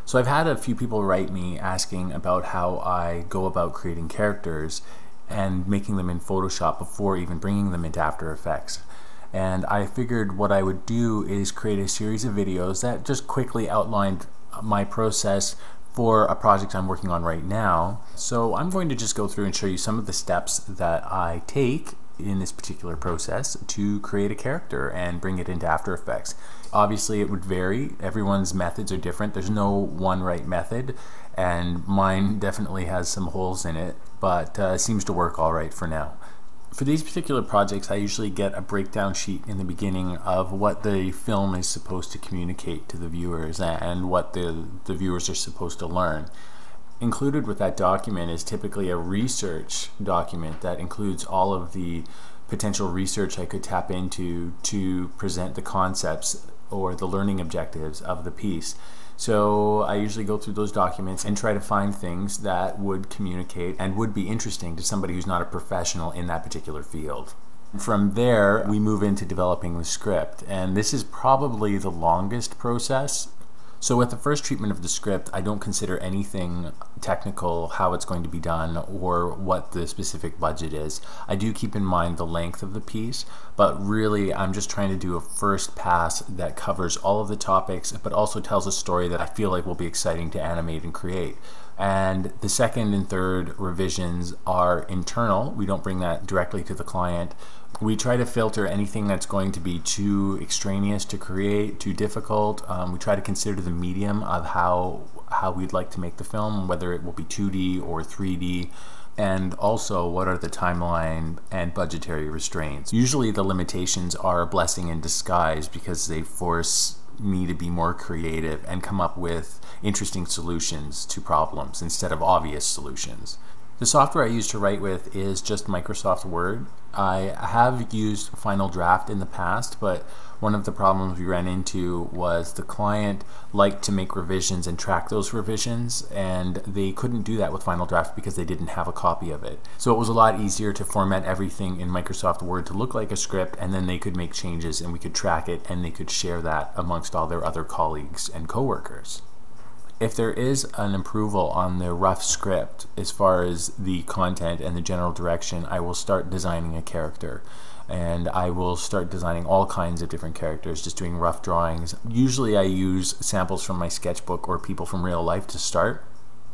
So I've had a few people write me asking about how I go about creating characters and making them in Photoshop before even bringing them into After Effects. And I figured what I would do is create a series of videos that just quickly outlined my process for a project I'm working on right now. So I'm going to just go through and show you some of the steps that I take in this particular process to create a character and bring it into After Effects. Obviously it would vary. Everyone's methods are different. There's no one right method, and mine definitely has some holes in it, but seems to work all right for now. For these particular projects, I usually get a breakdown sheet in the beginning of what the film is supposed to communicate to the viewers and what the viewers are supposed to learn. Included with that document is typically a research document that includes all of the potential research I could tap into to present the concepts or the learning objectives of the piece. So I usually go through those documents and try to find things that would communicate and would be interesting to somebody who's not a professional in that particular field. From there, we move into developing the script, and this is probably the longest process. So with the first treatment of the script, I don't consider anything technical, how it's going to be done, or what the specific budget is. I do keep in mind the length of the piece, but really I'm just trying to do a first pass that covers all of the topics, but also tells a story that I feel like will be exciting to animate and create. And the second and third revisions are internal. We don't bring that directly to the client. We try to filter anything that's going to be too extraneous to create, too difficult. We try to consider the medium of how we'd like to make the film, whether it will be 2D or 3D, and also what are the timeline and budgetary restraints. Usually the limitations are a blessing in disguise because they force me to be more creative and come up with interesting solutions to problems instead of obvious solutions. The software I use to write with is just Microsoft Word. I have used Final Draft in the past, but one of the problems we ran into was the client liked to make revisions and track those revisions, and they couldn't do that with Final Draft because they didn't have a copy of it. So it was a lot easier to format everything in Microsoft Word to look like a script, and then they could make changes and we could track it and they could share that amongst all their other colleagues and coworkers. If there is an approval on the rough script as far as the content and the general direction, I will start designing a character. And I will start designing all kinds of different characters, just doing rough drawings. Usually I use samples from my sketchbook or people from real life to start,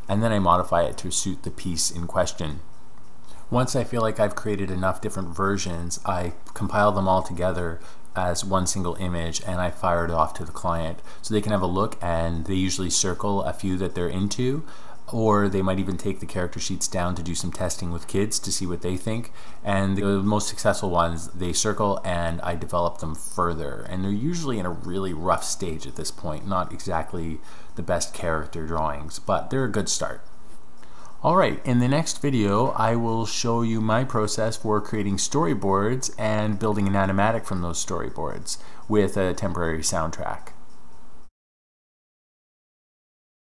and then I modify it to suit the piece in question. Once I feel like I've created enough different versions, I compile them all together as one single image and I fire it off to the client so they can have a look, and they usually circle a few that they're into, or they might even take the character sheets down to do some testing with kids to see what they think. And the most successful ones they circle and I develop them further, and they're usually in a really rough stage at this point, not exactly the best character drawings, but they're a good start. Alright, in the next video I will show you my process for creating storyboards and building an animatic from those storyboards with a temporary soundtrack.